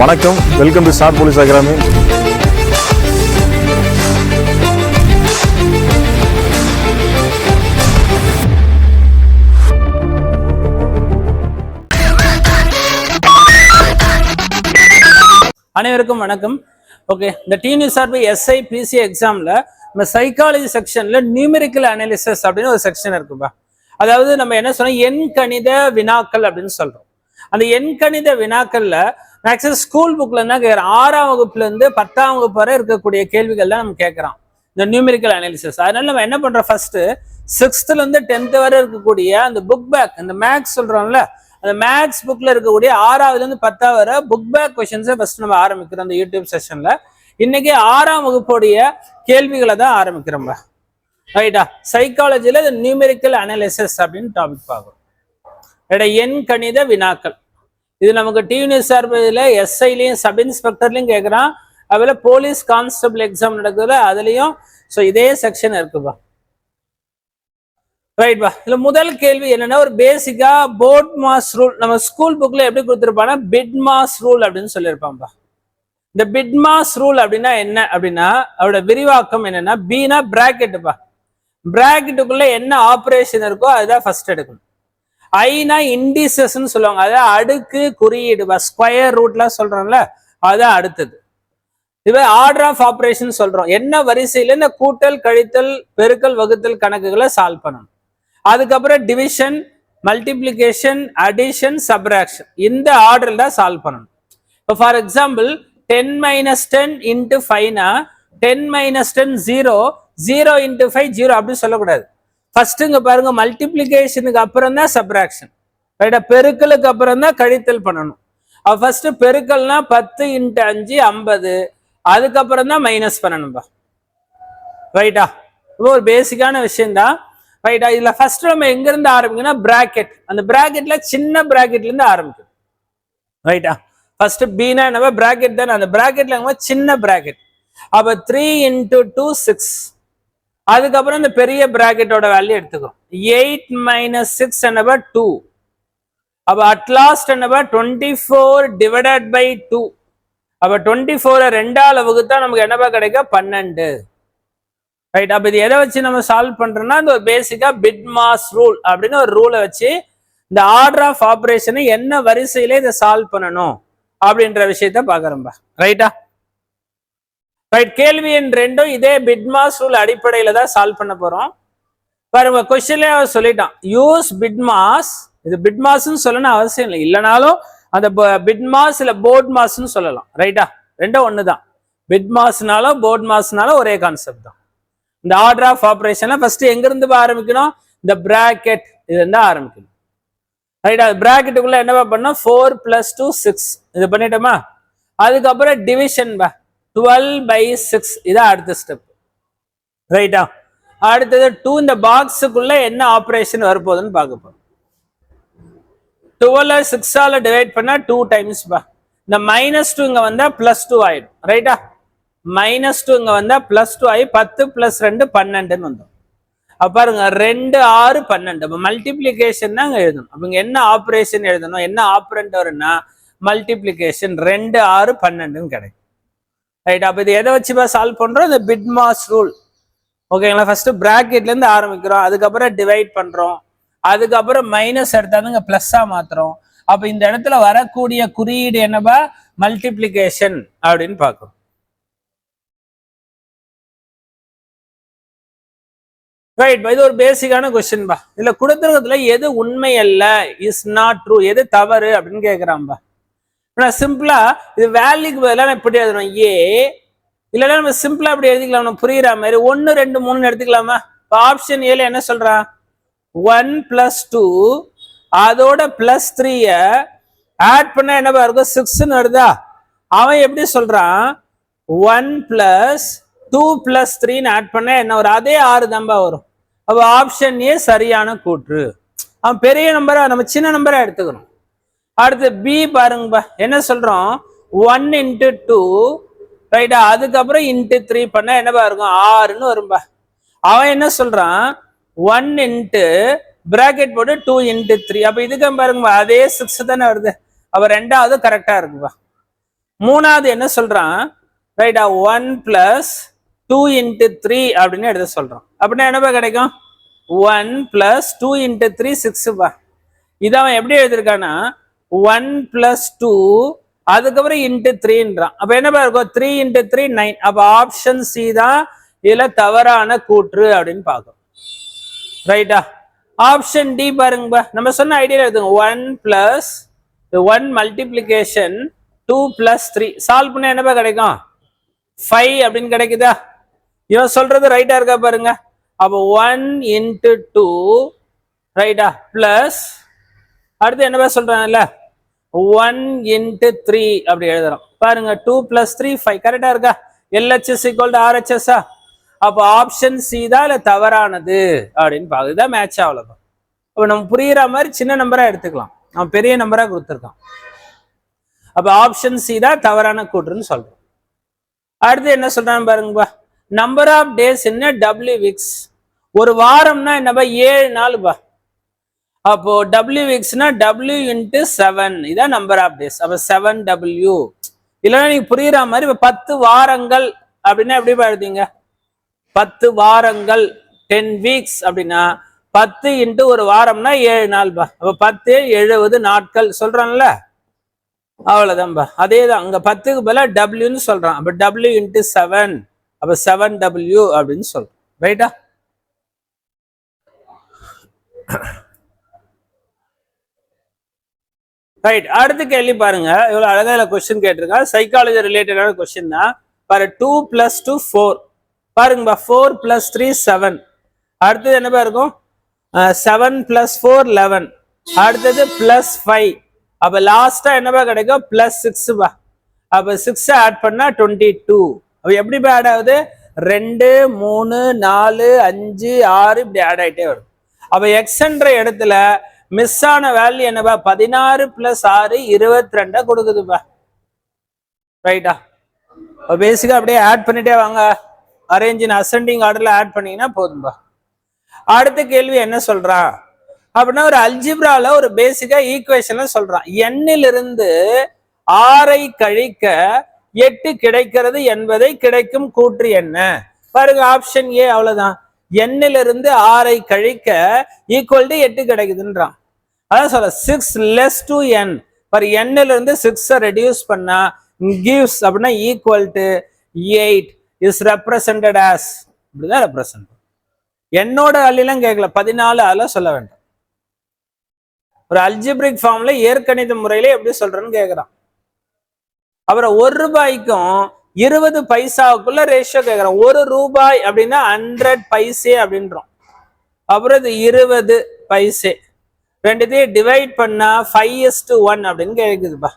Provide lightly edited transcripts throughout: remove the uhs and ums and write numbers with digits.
வணக்கம், welcome to star police academy. அனைவருக்கும் வணக்கம். ஓகே, இந்த டிஎன்யூஎஸ்ஆர்பி எஸ்ஐ பிசி எக்ஸாம்ல நம்ம சைக்காலஜி செக்ஷன்ல நியூமெரிக்கல் அனாலிசிஸ் அப்படின்னு ஒரு செக்ஷன் இருக்குப்பா. அதாவது நம்ம என்ன சொன்னோம், எண்கணித வினாக்கள் அப்படின்னு சொல்றோம். அந்த எண்கணித வினாக்கள்ல மேக்ஸிமம் ஸ்கூல் புக்ல என்ன கேட்குறோம், 6ஆம் வகுப்புல இருந்து 10ஆம் வகுப்பு வரை இருக்கக்கூடிய கேள்விகள் தான் நம்ம கேட்கறோம் இந்த நியூமெரிக்கல் அனாலிசிஸ். அதனால நம்ம என்ன பண்றோம், ஃபர்ஸ்ட் 6th இருந்து 10th வரை இருக்கக்கூடிய அந்த புக் பேக், அந்த மேக்ஸ் சொல்றோம்ல, அந்த மேக்ஸ் புக்ல இருக்கக்கூடிய 6ஆவதுல இருந்து 10ஆவது வரை புக் பேக் கொஸ்டின்ஸை ஃபர்ஸ்ட் நம்ம ஆரம்பிக்கிறோம் அந்த யூடியூப் செஷன்ல. இன்னைக்கு 6ஆம் வகுப்புடைய கேள்விகளை தான் ஆரம்பிக்கிறோம். ரைட்டா, சைக்காலஜில இந்த நியூமெரிக்கல் அனாலிசிஸ் அப்படின்னு டாபிக் பார்க்கணும். எண் கணித வினாக்கள் இது நமக்கு டிஎன்யூஎஸ்ஆர்பில எஸ்ஐலையும் சப் இன்ஸ்பெக்டர்லையும் கேட்குறான். அதுல போலீஸ் கான்ஸ்டபிள் எக்ஸாம் நடக்குதுல அதுலயும் இதே செக்ஷன் இருக்குப்பா. ரைட் பா. இதுல முதல் கேள்வி என்னன்னா, ஒரு பேசிக்கா போர்ட் மாஸ் ரூல் நம்ம ஸ்கூல் புக்ல எப்படி கொடுத்துருப்பாங்கன்னா பிட் மாஸ் ரூல் அப்படின்னு சொல்லியிருப்பான்பா. இந்த பிட் மாஸ் ரூல் அப்படின்னா என்ன அப்படின்னா, அதோட விரிவாக்கம் என்னன்னா, பீனா பிராக்கெட்டுப்பா. பிராக்கெட்டுக்குள்ள என்ன ஆப்ரேஷன் இருக்கோ அதுதான் ஃபர்ஸ்ட் எடுக்கணும். ஐனா இண்டிசஸ்ன்னு சொல்லுவாங்க, அதாவது அடுக்கு குறியீடு, ஸ்கொயர் ரூட்லாம் சொல்றோம்ல, அதுதான் அடுத்தது. இது ஆர்டர் ஆஃப் ஆப்ரேஷன் சொல்றோம், என்ன வரிசையில இந்த கூட்டல் கழித்தல் பெருக்கல் வகுத்தல் கணக்குகளை சால்வ் பண்ணணும். அதுக்கப்புறம் டிவிஷன், மல்டிப்ளிகேஷன், அடிஷன், சப்ராக்ஷன், இந்த ஆர்டர்ல தான் சால்வ் பண்ணணும். இப்போ ஃபார் எக்ஸாம்பிள் 10 - 10 × 5னா 10 - 10 0, 0 × 5 0 அப்படின்னு சொல்லக்கூடாது. ஃபர்ஸ்ட் இங்க பாருங்க, மல்டிப்ளிகேஷனுக்கு அப்புறம் தான் சப்ராக்ஷன், ரைட்டா, பெருக்கலுக்கு அப்புறம் தான் கழித்தல் பண்ணணும். ஃபர்ஸ்ட் பெருக்கல்னா 10 × 5 50, அதுக்கப்புறம் தான் மைனஸ் பண்ணணும்பா. ரைட்டா, ஒரு பேசிக்கான விஷயம் தான். ரைட்டா, இதுல ஃபர்ஸ்ட் நம்ம எங்க இருந்து ஆரம்பிக்கணும், பிராக்கெட். அந்த பிராக்கெட்ல சின்ன பிராக்கெட்ல இருந்து ஆரம்பிக்கும். ரைட்டா, ஃபர்ஸ்ட் பீனா நம்ம பிராக்கெட் தானே, அந்த பிராக்கெட்ல சின்ன பிராக்கெட். அப்ப 3 × 2 6, அதுக்கப்புறம் இந்த பெரிய பிராக்கெட்டோட வேல்யூ எடுத்துக்கிறோம். 8 - 6 என்னப்பா 2. அப்ப அட்லாஸ்ட் என்னப்பா 24 ÷ 2. அப்ப 24 2ஆல வகுத்தா நமக்கு என்னப்பா கிடைக்கும், 12. ரைட், அப்ப இது எதை வச்சு நம்ம சால்வ் பண்றோம்னா, இந்த ஒரு பேசிக்கா பிட் மாஸ் ரூல் அப்படின்னு ஒரு ரூலை வச்சு இந்த ஆர்டர் ஆஃப் ஆப்ரேஷனை என்ன வரிசையில இதை சால்வ் பண்ணணும் அப்படின்ற விஷயத்த பாக்குறோம்பா. ரைட்டா, ரைட். கேள்வி எண் 2 இதே பிட் மாஸ் ரூல் அடிப்படையில தான் சால்வ் பண்ண போறோம். பாருங்க, கொஸ்டின்லயே அவர் சொல்லிட்டான், யூஸ் பிட் மாஸ். இது பிட் மாஸ்ன்னு சொல்லணும் அவசியம் இல்லை, இல்லைனாலும் அந்த பிட் மாஸ் இல்ல போர்ட் மாஸ்ன்னு சொல்லலாம். ரைட்டா, ரெண்டும் ஒண்ணுதான். பிட் மாஸ்னாலும் போர்ட் மாஸ்னாலும் ஒரே கான்செப்ட் தான். இந்த ஆர்டர் ஆஃப் ஆப்ரேஷன்ல ஃபர்ஸ்ட் எங்க இருந்து ஆரம்பிக்கணும், இந்த பிராக்கெட் இது இருந்தா ஆரம்பிக்கணும். ரைட்டா, பிராக்கெட்டுக்குள்ள என்னவா பண்ணோம், 4 + 2 6, இது பண்ணிட்டோமா. அதுக்கப்புறம் டிவிஷன் 12/6, இதான் அடுத்த ஸ்டெப். ரைட்டா, அடுத்தது 2 இந்த பாக்ஸுக்குள்ள என்ன ஆப்ரேஷன் வரப்போகுதுன்னு பார்க்க போறோம். 12 6ஆல டிவைட் பண்ணா 2 டைம்ஸ் பா. இந்த -2 இங்க வந்தா +2 ஆயிடும். ரைட்டா, -2 இங்க வந்தா +2 ஆகி 10 + 2 12ன்னு வந்தோம். அப்ப பாருங்க, 2 6 12. அப்ப மல்டிபிளிகேஷன் தான் எழுதணும். அப்ப இங்க என்ன ஆப்ரேஷன் எழுதணும், என்ன ஆப்ரண்ட் வரும்னா மல்டிபிளிகேஷன். 2 6 12ன்னு கிடைக்கும். ரைட், அப்ப இது எதை வச்சு சால்வ் பண்றோம், இந்த பிட் மாஸ் ரூல். ஓகேங்களா, ஃபர்ஸ்ட் பிராக்கெட்ல இருந்து ஆரம்பிக்கிறோம், அதுக்கப்புறம் டிவைட் பண்றோம், அதுக்கப்புறம் மைனஸ் எடுத்தாங்க பிளஸ்ஸா மாத்துறோம். அப்ப இந்த இடத்துல வரக்கூடிய குறியீடு என்னப்பா, மல்டிபிளிகேஷன் அப்படின்னு பார்க்கிறோம். ரைட், இது ஒரு பேசிக்கான கொஸ்டின் பா. இதுல கொடுத்துருக்கிறதுல எது உண்மை அல்ல, இஸ் நாட் ட்ரூ, எது தவறு அப்படின்னு கேட்கிறான்பா. சிம்பிளா இது வேல்யூக்கு பதிலாக எப்படி எழுதணும், ஏ, இல்லைன்னா நம்ம சிம்பிளா அப்படி எழுதிக்கலாம், நம்ம புரியுற மாதிரி 1 2 3 எடுத்துக்கலாமா. இப்போ ஆப்ஷன் ஏல என்ன சொல்றான், 1 + 2 அதோட +3 ஆட் பண்ணா என்னவா இருக்கும், 6ன்னு வருதா. அவன் எப்படி சொல்றான், 1 + 2 + 3ன்னு ஆட் பண்ணா என்ன வரும், அதே 6 தான்பா வரும். அப்ப ஆப்ஷன் ஏ சரியான கூற்று. அவன் பெரிய நம்பரா, நம்ம சின்ன நம்பரா எடுத்துக்கணும். அடுத்து பி பாருங்கப்பா, என்ன சொல்றோம், 1 × 2, ரைட்டா, அதுக்கப்புறம் × 3 பண்ணா என்னப்பா இருக்கும், 6ன்னு வரும்பா. அவன் என்ன சொல்றான், 1 × பிராக்கெட் போட்டு 2 × 3. அப்ப இதுக்கு பாருங்கப்பா, அதே 6 தானே வருது. அப்ப ரெண்டாவது கரெக்டா இருக்குப்பா. மூணாவது என்ன சொல்றான், ரைட்டா 1 + 2 × 3 அப்படின்னு எடுத்து சொல்றான். அப்படின்னா என்னப்பா கிடைக்கும், 1 + 2 × 3 6பா. இதை அவன் எப்படி எழுதிருக்கானா 1 + 2 அதுக்கப்புறம் × 3ன்றான். அப்ப என்னப்பா இருக்கும், 3 × 3 9. அப்ப ஆப்ஷன் சி தான் இதுல தவறான கூற்று அப்படின்னு பார்க்கும். ரைட்டா. ஆப்ஷன் டி பாருங்கப்பா, நம்ம சொன்ன ஐடியா எழுதுங்க. 1 + 1 மல்டிப்ளிகேஷன் 2 + 3 சால்வ் பண்ண என்னப்பா கிடைக்கும் 5 அப்படின்னு கிடைக்குதா. இவன் சொல்றது ரைட்டா இருக்கா பாருங்க. அப்போ 1 × 2 ரைட்டா பிளஸ் அடுத்து என்னப்பா சொல்றாங்கல்ல 1 × 3 அப்படி எழுதுறோம் பாருங்க. 2 + 3 5 கரெக்டா இருக்கா. LHS = RHS. அப்போ ஆப்ஷன் சி தான் இல்ல தவறானது அப்படின்னு பாக்குதான் மேட்ச் ஆகலாம். அப்ப நம்ம புரியுற மாதிரி சின்ன நம்பரா எடுத்துக்கலாம், நம்ம பெரிய நம்பரா கொடுத்துருக்கோம். அப்ப ஆப்ஷன் சி தான் தவறான கூற்றுன்னு சொல்றோம். அடுத்து என்ன சொல்றாங்க பாருங்கப்பா, நம்பர் ஆஃப் டேஸ் என்ன W வீக்ஸ். ஒரு வாரம்னா என்னப்பா 7 நாளுப்பா. அப்போ W வீக்ஸ்னா W × 7 இதான் நம்பர் ஆஃப் டேஸ். அப்ப 7W. இல்லைன்னா நீங்க புரியுற மாதிரி இப்ப 10 வாரங்கள் அப்படின்னா எப்படி எழுதிங்க, 10 வாரங்கள் 10 வீக்ஸ் அப்படின்னா 10 × ஒரு வாரம்னா 7 நாள்பா. அப்ப 10 70 நாட்கள் சொல்றான்ல, அவ்வளவுதான்பா. அதேதான் அங்க 10க்கு பதிலா டபிள்யூன்னு சொல்றான். அப்ப W × 7 அப்ப 7W அப்படின்னு சொல்றோம். ரைட்டா. ரைட். அடுத்த கேள்வி பாருங்க, இவ்வளவு அழகா கொஸ்டின் கேட்டிருக்காங்க. சைக்காலஜி ரிலேட்டடான கொஸ்டின் தான். பாரு 2 + 2 4 பாருங்கப்பா. 4 + 3 7. அடுத்தது என்னப்பா இருக்கும் 7 + 4 11. அடுத்தது +5. அப்ப லாஸ்டா என்னப்பா கிடைக்கும் +6 பா. அப்ப 6 ஆட் பண்ணா 22. அப்ப எப்படி ஆட் ஆகுது 2 3 4 5 6 இப்படி ஆட் ஆயிட்டே வரும். அப்ப எக்ஸ்ன்ற இடத்துல மிஸ் ஆன வேல்யூ என்னப்பா 16 + 6 22 கொடுக்குதுப்பா. ரைட்டா. பேசிக்கா அப்படியே ஆட் பண்ணிட்டே வாங்க, அரேஞ்ச் இன் அசெண்டிங் ஆர்டர்ல ஆட் பண்ணீங்கன்னா போதும்பா. அடுத்த கேள்வி என்ன சொல்றான் அப்படின்னா, ஒரு அல்ஜிப்ரால ஒரு பேசிக்கா ஈக்குவேஷன்ல சொல்றான். எண்ணிலிருந்து 6 கழிக்க 8 கிடைக்கிறது என்பதை கிடைக்கும் கூற்று என்ன. பாருங்க ஆப்ஷன் ஏ. அவ்வளவுதான். எண்ணிலிருந்து 6 கழிக்க = 8 கிடைக்குதுன்றான். அதான் சொல்ல 6 less to n. பர் எண்ணிலிருந்து 6 ரெடியூஸ் பண்ணா gives அப்படின்னா = 8 is represented as. இப்படிதான் ரெப்ரசன்ட். என்னோட அள்ளிலாம் கேட்கல, 14 ஆல சொல்ல வேண்டாம். ஒரு அல்ஜிப்ரிக் ஃபார்ம்ல இயற்கணித முறையில எப்படி சொல்றேன்னு கேக்குறான். அப்புறம் 1 ரூபாய்க்கும் 20 பைசாவுக்குள்ள ரேஷியோ கேக்குறான். 1 ரூபாய் அப்படின்னா 100 பைசே அப்படின்றோம். அப்புறம் இது 20 பைசே. ரெண்டுத்தையும் டிவைட் பண்ணா 5:1 அப்படின்னு கேக்குதுப்பா.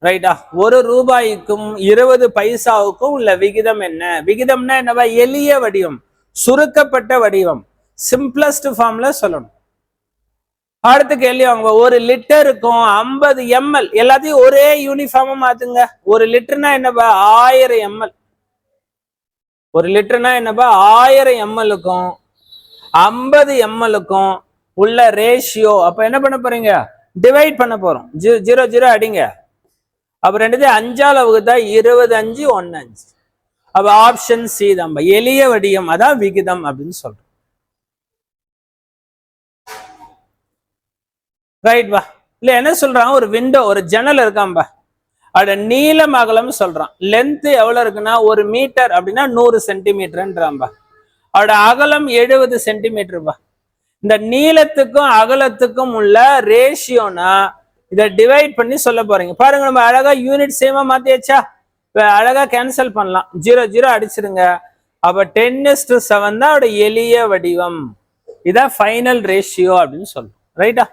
ரைட்டா. 1 ரூபாய்க்கும் 20 பைசாவுக்கும் உள்ள விகிதம் என்ன. விகிதம்னா என்னவா, எளிய வடிவம், சுருக்கப்பட்ட வடிவம், சிம்பிளஸ்ட் ஃபார்ம்ல சொல்லணும். அடுத்த கேள்வி வாங்க. 1 லிட்டருக்கும் 50 ml எல்லாத்தையும் ஒரே யூனிஃபார்மா மாத்துங்க. 1 லிட்டர்னா என்னப்பா 1000 ml. 1 லிட்டர்னா என்னப்பா 1000 ml-க்கும் 50 ml-க்கும் உள்ள ரேஷியோ. அப்ப என்ன பண்ண போறீங்க, டிவைட் பண்ண போறோம். 0 0 அடிங்க. அப்ப ரெண்டுத்தையும் 5ஆல வகுத்தா 25 1 5. அப்ப ஆப்ஷன் சி தான் எளிய வடிவம், அதான் விகிதம் அப்படின்னு சொல்றோம். ரைட் பா. இல்ல என்ன சொல்றான், ஒரு விண்டோ, ஒரு ஜன்னல் இருக்காம்பா. அதோட நீளம் அகலம் சொல்றான். லென்த் எவ்வளவு இருக்குன்னா 1 மீட்டர் அப்படின்னா 100 சென்டிமீட்டர்ன்றான்பா. அதோட அகலம் 70 சென்டிமீட்டர் பா. இந்த நீளத்துக்கும் அகலத்துக்கும் உள்ள ரேஷியோனா இதை டிவைட் பண்ணி சொல்ல போறீங்க. பாருங்க, நம்ம அழகா யூனிட் சேமா மாத்தியாச்சா. அழகா கேன்சல் பண்ணலாம். 0 0 அடிச்சிருங்க. அப்ப 10:7 தான் அவட எளிய வடிவம். இதான் ஃபைனல் ரேஷியோ அப்படின்னு சொல்றோம். ரைட்டா.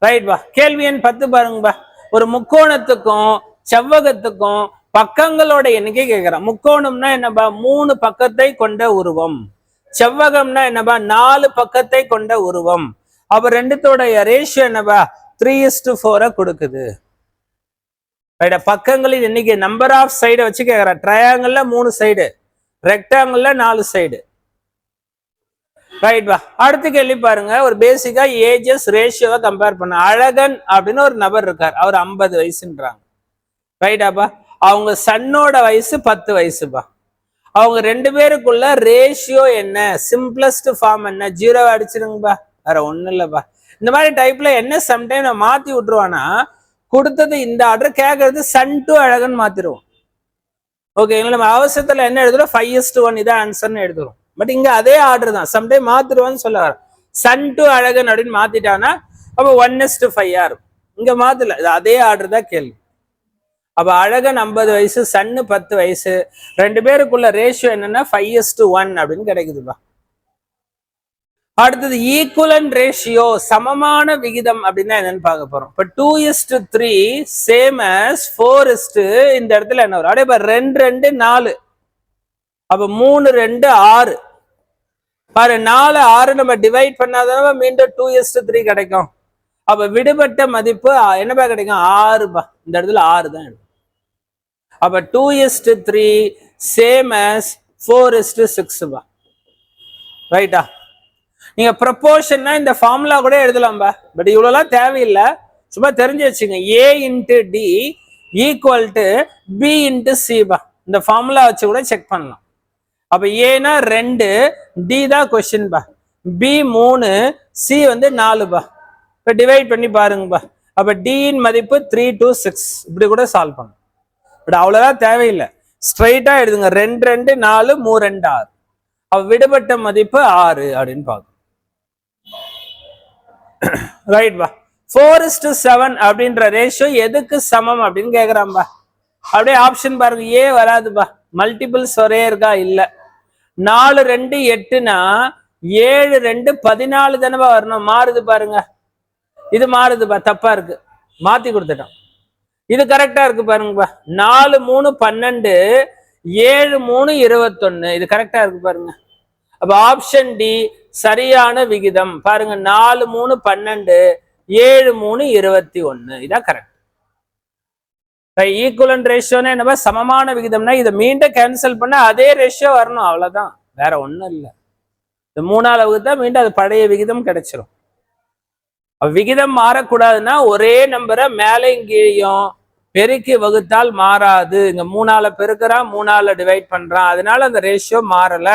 ரைட் பா. கேள்வி எண் 10 பாருங்கப்பா. ஒரு முக்கோணத்துக்கும் செவ்வகத்துக்கும் பக்கங்களோட எண்ணிக்கை கேட்கிறான். முக்கோணம்னா என்னப்பா 3 பக்கத்தை கொண்ட உருவம். செவ்வகம்னா என்னப்பா 4 பக்கத்தை கொண்ட உருவம். அப்ப ரெண்டுத்தோட ரேஷியோ என்னப்பா 3:4 கொடுக்குது. பக்கங்களின் எண்ணிக்கை நம்பர் ஆஃப் சைடு வச்சு கேட்கிறான். ட்ரையாங்கிள்ல 3 சைடு, ரெக்டாங்கிள்ல 4 சைடு. ரைட் பா. அடுத்த கேள்வி பாருங்க. ஒரு பேசிக்கா ஏஜஸ் ரேஷியோவை கம்பேர் பண்ண. அழகன் அப்படின்னு ஒரு நபர் இருக்கார், அவர் 50 வயசுன்றாங்க. ரைட்டாப்பா. அவங்க சன்னோட வயசு 10 வயசுப்பா. அவங்க ரெண்டு பேருக்குள்ள ரேஷியோ என்ன, சிம்பிளஸ்ட் ஃபார்ம் என்ன, 0 அடிச்சிருங்கப்பா, வேற ஒண்ணும் இல்லப்பா. இந்த மாதிரி டைப்ல என்ன சம்டைம் நான் மாத்தி விட்டுருவானா, கொடுத்தது இந்த ஆர்டர் கேட்கறது சன் டு அழகன் மாத்திருவோம். ஓகேங்களா? நம்ம அவசரத்துல என்ன எழுதுறோம், 5:1 இதான் ஆன்சர்னு எழுதுறோம். பட் இங்க அதே ஆர்டர் தான், சம்டைம் மாத்திருவான்னு சொல்ல வர. சன் டு அழகன் அப்படின்னு மாத்திட்டானா அப்ப 1:5 இருக்கும். இங்க மாத்தல, இது அதே ஆர்டர் தான் கேள்வி. அப்ப அழகன் 50 வயசு, சன்னு 10 வயசு, ரெண்டு பேருக்குள்ள ரேஷியோ என்னன்னா 5:1 அப்படின்னு கிடைக்குதுப்பா. அடுத்தது ஈக்குவலன்ட் ரேஷியோ, சமமான விகிதம் அப்படின்னா என்னன்னு பார்க்க போறோம். இப்ப 2:3 சேம் as 4 இந்த இடத்துல என்ன வரும், அப்படியே 2 2 4, அப்ப 3 2 6 பாரு. 4 6 நம்ம டிவைட் பண்ணாதான் மீண்டும் 2:3 கிடைக்கும். அப்ப விடுபட்ட மதிப்பு என்னப்பா கிடைக்கும், 6பா. இந்த இடத்துல 6 தான் எடுக்கும். அப்ப 2:3 சேம் as 4:6பா. ரைட்டா? நீங்க ப்ரொபோர்ஷன்னா இந்த ஃபார்முலா கூட எழுதலாம்பா, பட் இவ்வளவுலாம் தேவையில்லை, சும்மா தெரிஞ்சு வச்சுங்க. A into D equal to B into C பா. இந்த ஃபார்முலா வச்சு கூட செக் பண்ணலாம். அப்ப ஏனா 2, D தான் கொஸ்டின் பா, B 3, C 4 பா. இப்ப டிவைட் பண்ணி பாருங்கப்பா. அப்ப D இன் மதிப்பு 3 to 6, இப்படி கூட சால்வ் பண்ணும். பட் அவ்வளவுதான் தேவையில்லை, ஸ்ட்ரைட்டா எழுதுங்க. 2 2 4 3 2 6, அப்ப விடுபட்ட மதிப்பு 6 அப்படின்னு பார்க்கணும். ரைட் பா. 4:7 அப்படின்ற ரேஷியோ எதுக்கு சமம் அப்படின்னு கேக்குறான்பா. அப்படியே ஆப்ஷன் பாருங்க. ஏ வராதுப்பா, மல்டிபிள்ஸ் ஒரே இருக்கா, இல்ல. 4 2 8னா 7 2 14 தானே வரணும், மாறுது பாருங்க. இது மாறுதுப்பா, தப்பா இருக்கு, மாத்தி கொடுத்துட்டோம். இது கரெக்டா இருக்கு பாருங்கப்பா. 4 3 12, 7 3 21, இது கரெக்டா இருக்கு பாருங்க. அப்ப ஆப்ஷன் டி சரியான விகிதம் பாருங்க. 4 3 12, 7 3 21, இதான் கரெக்ட். ஈக்குவலன்ட் ரேஷியோன்னா என்னப்பா, சமமான விகிதம்னா இதை மீண்டும் கேன்சல் பண்ண அதே ரேஷியோ வரணும், அவ்வளவுதான், வேற ஒண்ணும் இல்லை. இந்த 3ஆல் வகுத்தா மீண்டும் அது பழைய விகிதம் கிடைச்சிரும். விகிதம் மாறக்கூடாதுன்னா ஒரே நம்பரை மேலையும் கீழையும் பெருக்கி வகுத்தால் மாறாது. இங்க 3ஆல பெருக்கிறான், 3ஆல டிவைட் பண்றான், அதனால அந்த ரேஷியோ மாறல.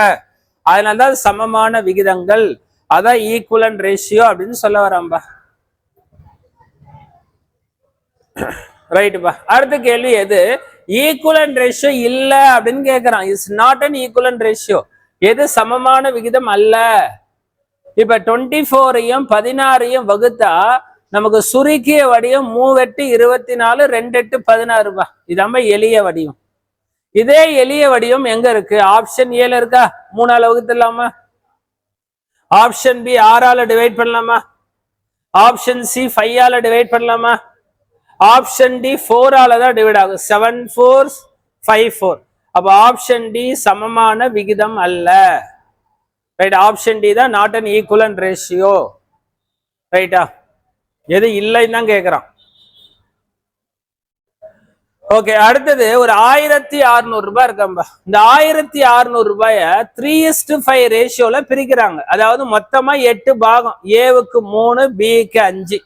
அதனாலதான் சமமான விகிதங்கள், அதான் ஈக்குவலன்ட் ரேஷியோ அப்படின்னு சொல்ல வராம்பா. ரைட்டுப்பா. அடுத்த கேள்வி, எது ஈக்குவலன்ட் ரேஷியோ இல்ல அப்படின்னு கேட்கறான். Is not an equivalent ratio, எது சமமான விகிதம் அல்ல. இப்ப 24ஐயும் 16ஐயும் வகுத்தா நமக்கு சுருக்கிய வடிவம் 3 8 24, 2 8 16பா. இதாம எளிய வடிவம். இதே எளிய வடிவம் எங்க இருக்கு, ஆப்ஷன் ஏல இருக்கா, 3ஆல வகுத்துடலாமா, ஆப்ஷன் பி 6ஆல டிவைட் பண்ணலாமா, ஆப்ஷன் சி 5ஆல டிவைட் பண்ணலாமா, ஆப்ஷன் டி 4ஆல தான் டிவைட் ஆகும். 7 4 5 4. அப்ப ஆப்ஷன் டி சமமான விகிதம் அல்ல. ரைட், ஆப்ஷன் டி தான் நாட் அன் ஈக்குவலன்ட் ரேஷியோ. ரைட்டா? எது இல்லைன்னு தான் கேட்கிறான். ஓகே, அடுத்தது ஒரு 1600 ரூபாய் இருக்காம்பா. இந்த 1600 ரூபாய 3:5 ரேஷியோல பிரிக்கிறாங்க. அதாவது மொத்தமா 8 பாகம், ஏவுக்கு 3, பிக்கு 5.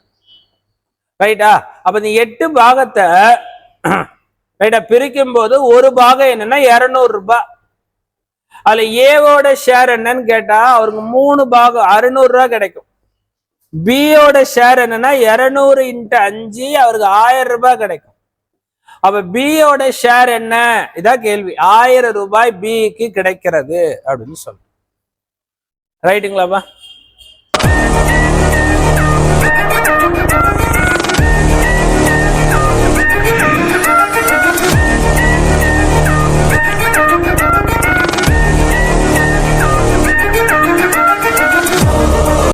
ரைட்டா? அப்ப இந்த 8 பாகத்தை ரைட்டா பிரிக்கும் போது ஒரு பாகம் என்னன்னா 200 ரூபாய். அதுல ஏவோட ஷேர் என்னன்னு கேட்டா அவருக்கு 3 பாகம் 600 ரூபாய் கிடைக்கும். பியோட ஷேர் என்னன்னா 200 × 5, அவருக்கு 1000 ரூபாய் கிடைக்கும். அப்ப பியோட ஷேர் என்ன, இதான் கேள்வி. 1000 ரூபாய் பிக்கு கிடைக்கிறது அப்படின்னு சொல்றோம். ரைட்டுங்களாப்பா?